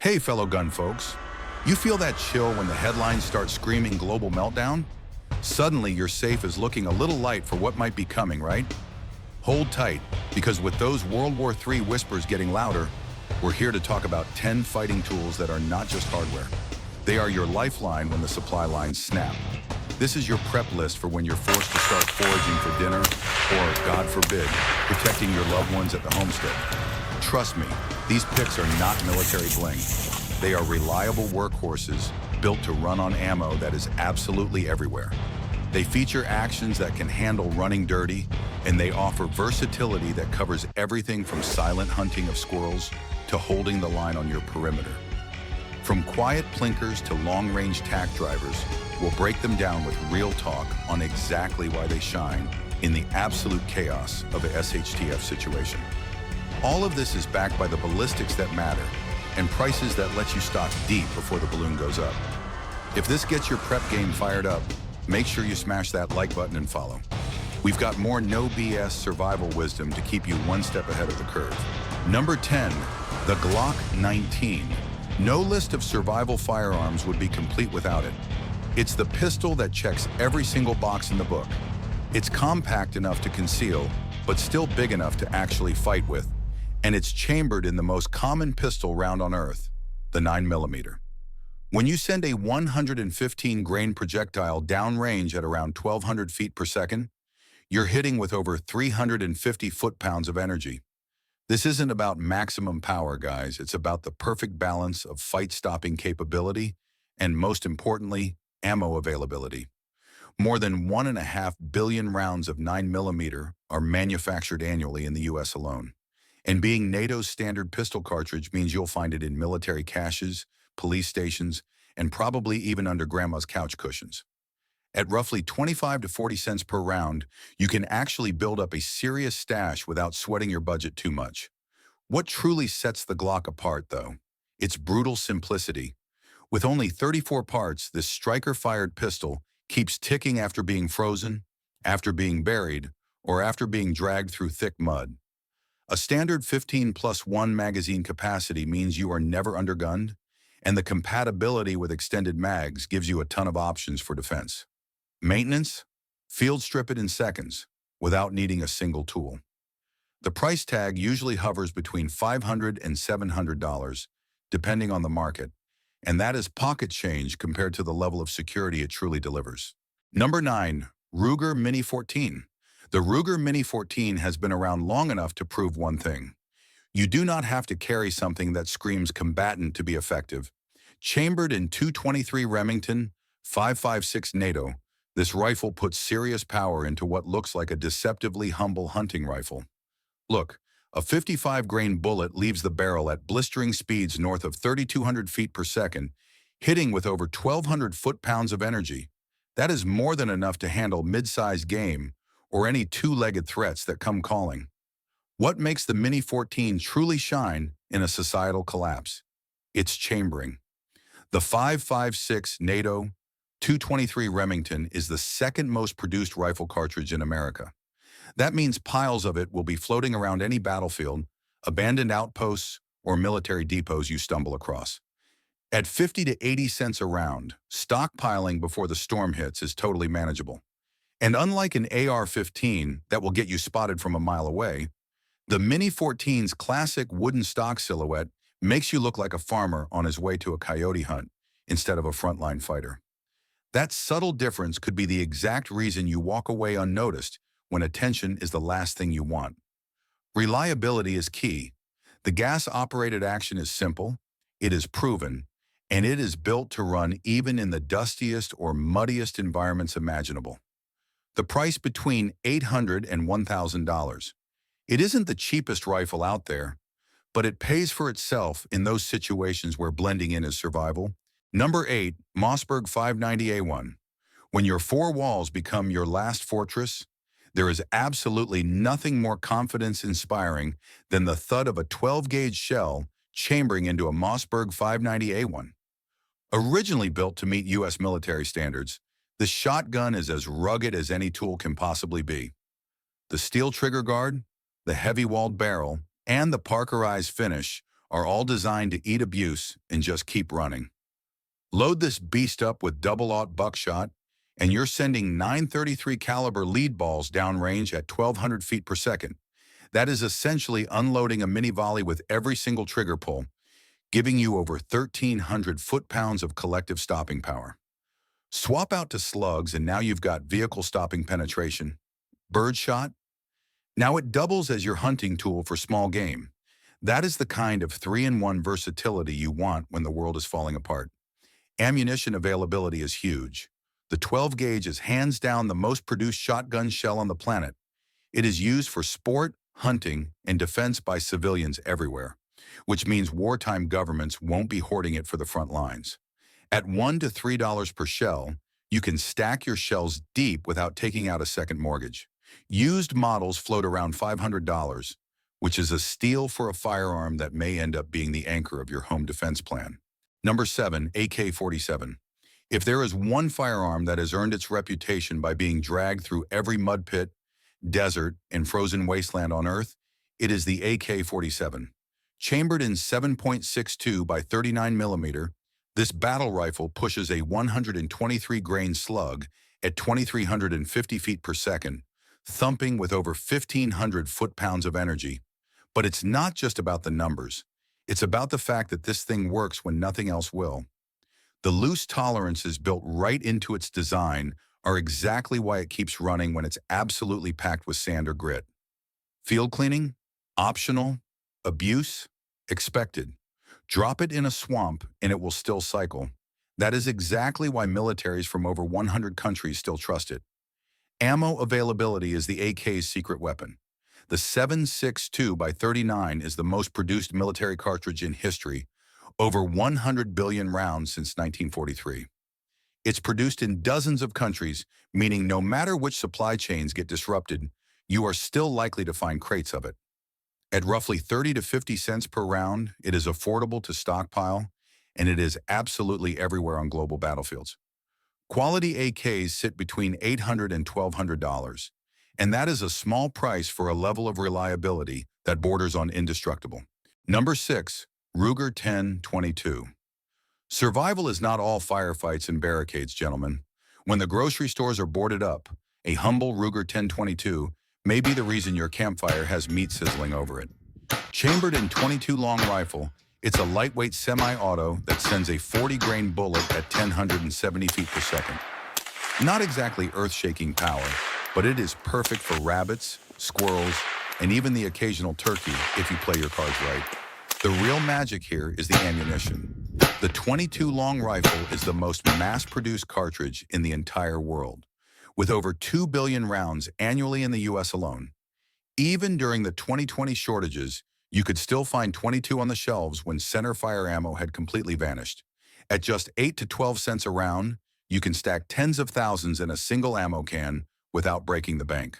Hey, fellow gun folks. You feel that chill when the headlines start screaming global meltdown? Suddenly, your safe is looking a little light for what might be coming, right? Hold tight, because with those World War III whispers getting louder, we're here to talk about 10 fighting tools that are not just hardware. They are your lifeline when the supply lines snap. This is your prep list for when you're forced to start foraging for dinner, or, God forbid, protecting your loved ones at the homestead. Trust me, these picks are not military bling. They are reliable workhorses built to run on ammo that is absolutely everywhere. They feature actions that can handle running dirty, and they offer versatility that covers everything from silent hunting of squirrels to holding the line on your perimeter. From quiet plinkers to long-range tack drivers, we'll break them down with real talk on exactly why they shine in the absolute chaos of a SHTF situation. All of this is backed by the ballistics that matter and prices that let you stock deep before the balloon goes up. If this gets your prep game fired up, make sure you smash that like button and follow. We've got more no BS survival wisdom to keep you one step ahead of the curve. Number 10, the Glock 19. No list of survival firearms would be complete without it. It's the pistol that checks every single box in the book. It's compact enough to conceal, but still big enough to actually fight with. And it's chambered in the most common pistol round on Earth, the 9mm. When you send a 115-grain projectile downrange at around 1,200 feet per second, you're hitting with over 350 foot-pounds of energy. This isn't about maximum power, guys. It's about the perfect balance of fight-stopping capability and, most importantly, ammo availability. More than 1.5 billion rounds of 9mm are manufactured annually in the U.S. alone. And being NATO's standard pistol cartridge means you'll find it in military caches, police stations, and probably even under grandma's couch cushions. At roughly 25 to 40 cents per round, you can actually build up a serious stash without sweating your budget too much. What truly sets the Glock apart, though? Its brutal simplicity. With only 34 parts, this striker-fired pistol keeps ticking after being frozen, after being buried, or after being dragged through thick mud. A standard 15+1 magazine capacity means you are never undergunned, and the compatibility with extended mags gives you a ton of options for defense. Maintenance? Field strip it in seconds, without needing a single tool. The price tag usually hovers between $500 and $700, depending on the market, and that is pocket change compared to the level of security it truly delivers. Number 9, Ruger Mini 14. The Ruger Mini 14 has been around long enough to prove one thing. You do not have to carry something that screams combatant to be effective. Chambered in .223 Remington, 5.56 NATO, this rifle puts serious power into what looks like a deceptively humble hunting rifle. Look, a 55-grain bullet leaves the barrel at blistering speeds north of 3,200 feet per second, hitting with over 1,200 foot-pounds of energy. That is more than enough to handle mid-sized game or any two-legged threats that come calling. What makes the Mini 14 truly shine in a societal collapse? Its chambering. The 5.56 NATO .223 Remington is the second most produced rifle cartridge in America. That means piles of it will be floating around any battlefield, abandoned outposts, or military depots you stumble across. At 50 to 80 cents a round, stockpiling before the storm hits is totally manageable. And unlike an AR-15 that will get you spotted from a mile away, the Mini 14's classic wooden stock silhouette makes you look like a farmer on his way to a coyote hunt instead of a frontline fighter. That subtle difference could be the exact reason you walk away unnoticed when attention is the last thing you want. Reliability is key. The gas-operated action is simple, it is proven, and it is built to run even in the dustiest or muddiest environments imaginable. The price between $800 and $1,000. It isn't the cheapest rifle out there, but it pays for itself in those situations where blending in is survival. Number 8, Mossberg 590A1. When your four walls become your last fortress, there is absolutely nothing more confidence-inspiring than the thud of a 12-gauge shell chambering into a Mossberg 590A1. Originally built to meet U.S. military standards, the shotgun is as rugged as any tool can possibly be. The steel trigger guard, the heavy-walled barrel, and the Parkerized finish are all designed to eat abuse and just keep running. Load this beast up with double-aught buckshot, and you're sending 933 caliber lead balls downrange at 1,200 feet per second. That is essentially unloading a mini volley with every single trigger pull, giving you over 1,300 foot-pounds of collective stopping power. Swap out to slugs, and now you've got vehicle stopping penetration. Birdshot? Now it doubles as your hunting tool for small game. That is the kind of 3-in-1 versatility you want when the world is falling apart. Ammunition availability is huge. The 12 gauge is hands down the most produced shotgun shell on the planet. It is used for sport, hunting, and defense by civilians everywhere, which means wartime governments won't be hoarding it for the front lines. At $1 to $3 per shell, you can stack your shells deep without taking out a second mortgage. Used models float around $500, which is a steal for a firearm that may end up being the anchor of your home defense plan. Number 7, AK-47. If there is one firearm that has earned its reputation by being dragged through every mud pit, desert, and frozen wasteland on Earth, it is the AK-47. Chambered in 7.62 by 39 millimeter, this battle rifle pushes a 123-grain slug at 2,350 feet per second, thumping with over 1,500 foot-pounds of energy. But it's not just about the numbers. It's about the fact that this thing works when nothing else will. The loose tolerances built right into its design are exactly why it keeps running when it's absolutely packed with sand or grit. Field cleaning? Optional. Abuse? Expected. Drop it in a swamp and it will still cycle. That is exactly why militaries from over 100 countries still trust it. Ammo availability is the AK's secret weapon. The 7.62 by 39 is the most produced military cartridge in history, over 100 billion rounds since 1943. It's produced in dozens of countries, meaning no matter which supply chains get disrupted, you are still likely to find crates of it. At roughly 30 to 50 cents per round, it is affordable to stockpile, and it is absolutely everywhere on global battlefields. Quality AKs sit between $800 and $1,200, and that is a small price for a level of reliability that borders on indestructible. Number 6, Ruger 1022. Survival is not all firefights and barricades, gentlemen. When the grocery stores are boarded up, a humble Ruger 1022 may be the reason your campfire has meat sizzling over it. Chambered in .22 long rifle, it's a lightweight semi-auto that sends a 40-grain bullet at 1,070 feet per second. Not exactly earth-shaking power, but it is perfect for rabbits, squirrels, and even the occasional turkey if you play your cards right. The real magic here is the ammunition. The .22 long rifle is the most mass-produced cartridge in the entire world, with over 2 billion rounds annually in the US alone. Even during the 2020 shortages, you could still find .22 on the shelves when center fire ammo had completely vanished. At just 8 to 12 cents a round, you can stack tens of thousands in a single ammo can without breaking the bank.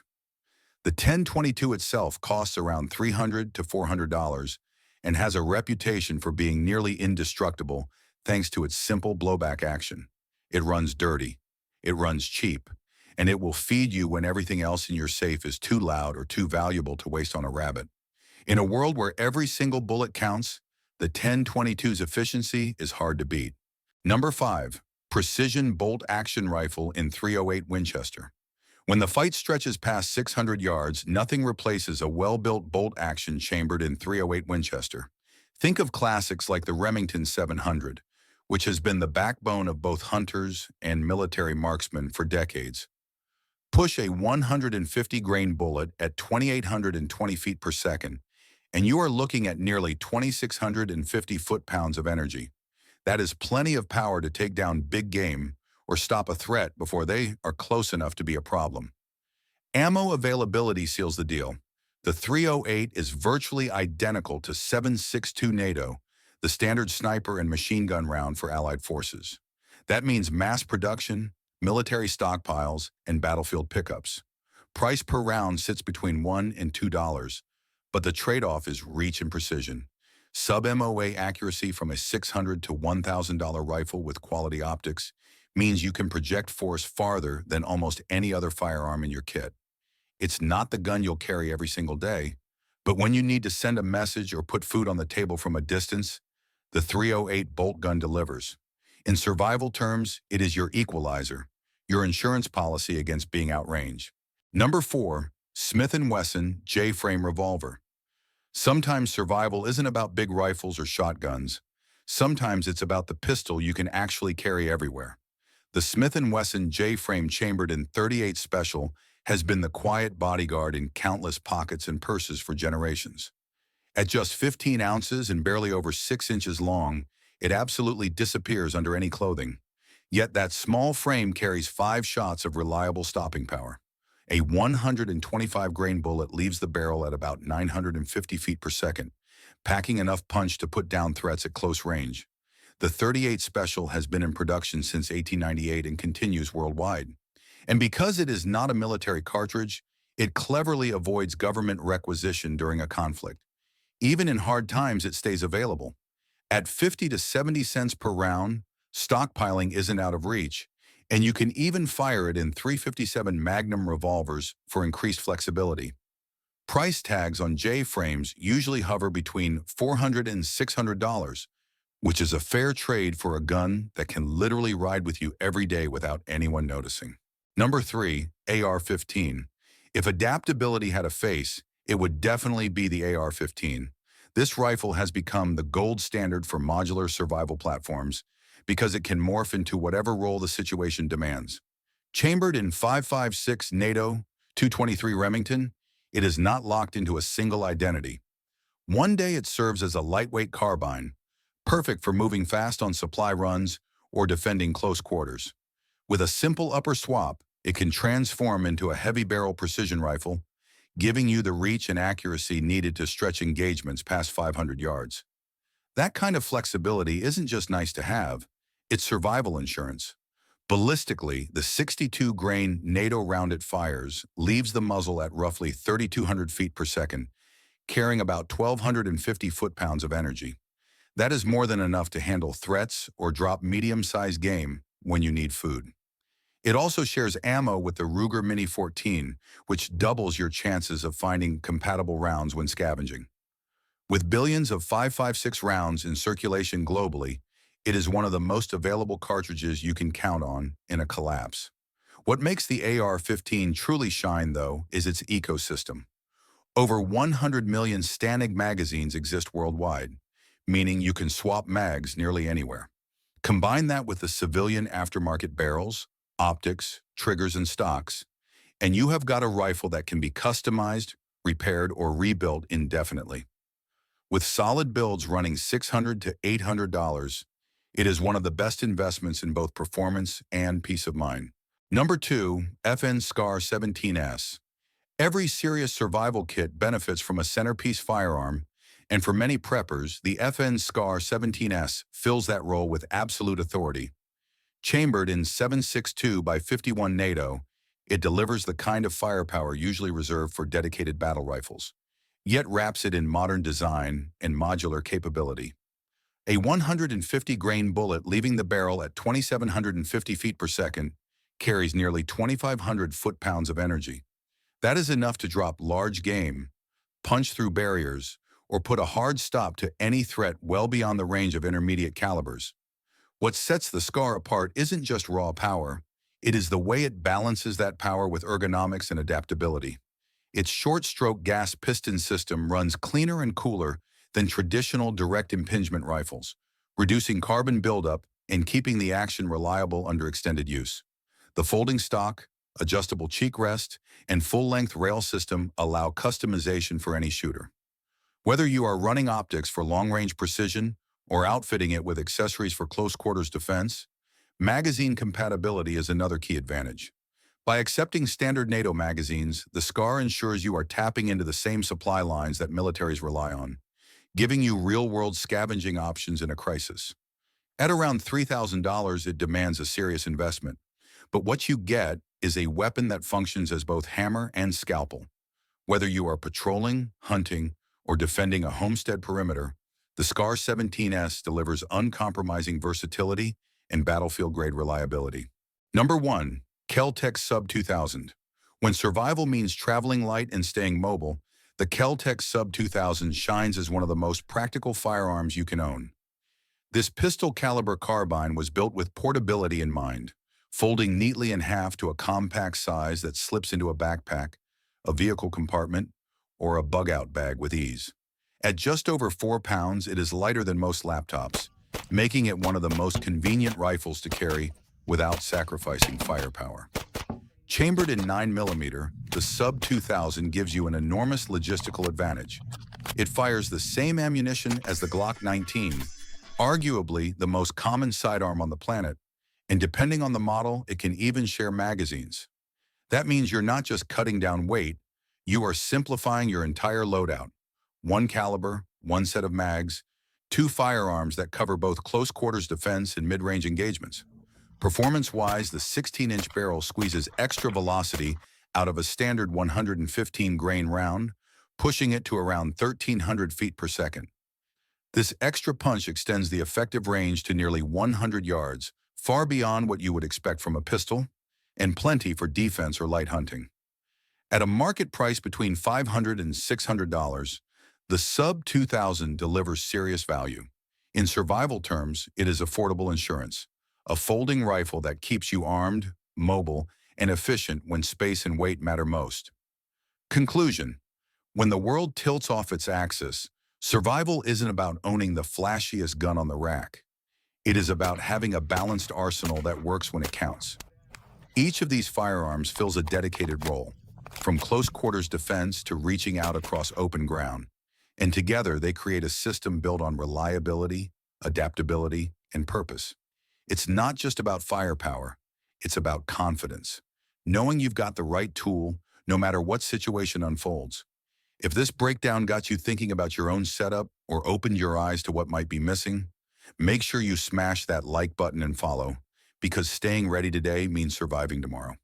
The 1022 itself costs around $300 to $400 and has a reputation for being nearly indestructible thanks to its simple blowback action. It runs dirty, it runs cheap, and it will feed you when everything else in your safe is too loud or too valuable to waste on a rabbit. In a world where every single bullet counts, the 1022's efficiency is hard to beat. Number 5, Precision Bolt Action Rifle in .308 Winchester. When the fight stretches past 600 yards, nothing replaces a well-built bolt action chambered in .308 Winchester. Think of classics like the Remington 700, which has been the backbone of both hunters and military marksmen for decades. Push a 150-grain bullet at 2,820 feet per second, and you are looking at nearly 2,650 foot-pounds of energy. That is plenty of power to take down big game or stop a threat before they are close enough to be a problem. Ammo availability seals the deal. The .308 is virtually identical to 7.62 NATO, the standard sniper and machine gun round for Allied forces. That means mass production, military stockpiles, and battlefield pickups. Price per round sits between $1 and $2, but the trade-off is reach and precision. Sub-MOA accuracy from a $600 to $1,000 rifle with quality optics means you can project force farther than almost any other firearm in your kit. It's not the gun you'll carry every single day, But when you need to send a message or put food on the table from a distance, the 308 bolt gun delivers. In survival terms, it is your equalizer, your insurance policy against being outranged. Number 4, Smith & Wesson J-frame revolver. Sometimes survival isn't about big rifles or shotguns. Sometimes it's about the pistol you can actually carry everywhere. The Smith & Wesson J-frame chambered in .38 Special has been the quiet bodyguard in countless pockets and purses for generations. At just 15 ounces and barely over 6 inches long, it absolutely disappears under any clothing. Yet that small frame carries 5 shots of reliable stopping power. A 125-grain bullet leaves the barrel at about 950 feet per second, packing enough punch to put down threats at close range. The .38 Special has been in production since 1898 and continues worldwide. And because it is not a military cartridge, it cleverly avoids government requisition during a conflict. Even in hard times, it stays available. At 50 to 70 cents per round, stockpiling isn't out of reach, and you can even fire it in .357 Magnum revolvers for increased flexibility. Price tags on J-frames usually hover between $400 and $600, which is a fair trade for a gun that can literally ride with you every day without anyone noticing. Number 3, AR-15. If adaptability had a face, it would definitely be the AR-15. This rifle has become the gold standard for modular survival platforms because it can morph into whatever role the situation demands. Chambered in .556 NATO, .223 Remington, it is not locked into a single identity. One day it serves as a lightweight carbine, perfect for moving fast on supply runs or defending close quarters. With a simple upper swap, it can transform into a heavy barrel precision rifle, giving you the reach and accuracy needed to stretch engagements past 500 yards. That kind of flexibility isn't just nice to have, it's survival insurance. Ballistically, the 62-grain NATO round it fires leaves the muzzle at roughly 3,200 feet per second, carrying about 1,250 foot-pounds of energy. That is more than enough to handle threats or drop medium-sized game when you need food. It also shares ammo with the Ruger Mini 14, which doubles your chances of finding compatible rounds when scavenging. With billions of .556 rounds in circulation globally, it is one of the most available cartridges you can count on in a collapse. What makes the AR-15 truly shine, though, is its ecosystem. Over 100 million STANAG magazines exist worldwide, meaning you can swap mags nearly anywhere. Combine that with the civilian aftermarket barrels, optics, triggers, and stocks, and you have got a rifle that can be customized, repaired, or rebuilt indefinitely. With solid builds running $600 to $800, it is one of the best investments in both performance and peace of mind. Number 2, FN SCAR 17S. Every serious survival kit benefits from a centerpiece firearm, and for many preppers, the FN SCAR 17S fills that role with absolute authority. Chambered in .762 by .51 NATO, it delivers the kind of firepower usually reserved for dedicated battle rifles, yet wraps it in modern design and modular capability. A 150-grain bullet leaving the barrel at 2,750 feet per second carries nearly 2,500 foot-pounds of energy. That is enough to drop large game, punch through barriers, or put a hard stop to any threat well beyond the range of intermediate calibers. What sets the SCAR apart isn't just raw power, it is the way it balances that power with ergonomics and adaptability. Its short-stroke gas piston system runs cleaner and cooler than traditional direct impingement rifles, reducing carbon buildup and keeping the action reliable under extended use. The folding stock, adjustable cheek rest, and full-length rail system allow customization for any shooter. Whether you are running optics for long-range precision or outfitting it with accessories for close-quarters defense, magazine compatibility is another key advantage. By accepting standard NATO magazines, the SCAR ensures you are tapping into the same supply lines that militaries rely on, giving you real-world scavenging options in a crisis. At around $3,000, it demands a serious investment, but what you get is a weapon that functions as both hammer and scalpel. Whether you are patrolling, hunting, or defending a homestead perimeter, the SCAR 17S delivers uncompromising versatility and battlefield-grade reliability. Number 1, Kel-Tec Sub 2000. When survival means traveling light and staying mobile, The Kel-Tec Sub 2000 shines as one of the most practical firearms you can own. This pistol-caliber carbine was built with portability in mind, folding neatly in half to a compact size that slips into a backpack, a vehicle compartment, or a bug-out bag with ease. At just over 4 pounds, it is lighter than most laptops, making it one of the most convenient rifles to carry without sacrificing firepower. Chambered in 9mm, the Sub 2000 gives you an enormous logistical advantage. It fires the same ammunition as the Glock 19, arguably the most common sidearm on the planet, and depending on the model, it can even share magazines. That means you're not just cutting down weight, you are simplifying your entire loadout. One caliber, one set of mags, two firearms that cover both close quarters defense and mid-range engagements. Performance-wise, the 16-inch barrel squeezes extra velocity out of a standard 115-grain round, pushing it to around 1,300 feet per second. This extra punch extends the effective range to nearly 100 yards, far beyond what you would expect from a pistol, and plenty for defense or light hunting. At a market price between $500 and $600, the Sub 2000 delivers serious value. In survival terms, it is affordable insurance, a folding rifle that keeps you armed, mobile, and efficient when space and weight matter most. Conclusion: when the world tilts off its axis, survival isn't about owning the flashiest gun on the rack. It is about having a balanced arsenal that works when it counts. Each of these firearms fills a dedicated role, from close quarters defense to reaching out across open ground. And together they create a system built on reliability, adaptability, and purpose. It's not just about firepower, it's about confidence. Knowing you've got the right tool, no matter what situation unfolds. If this breakdown got you thinking about your own setup or opened your eyes to what might be missing, make sure you smash that like button and follow, because staying ready today means surviving tomorrow.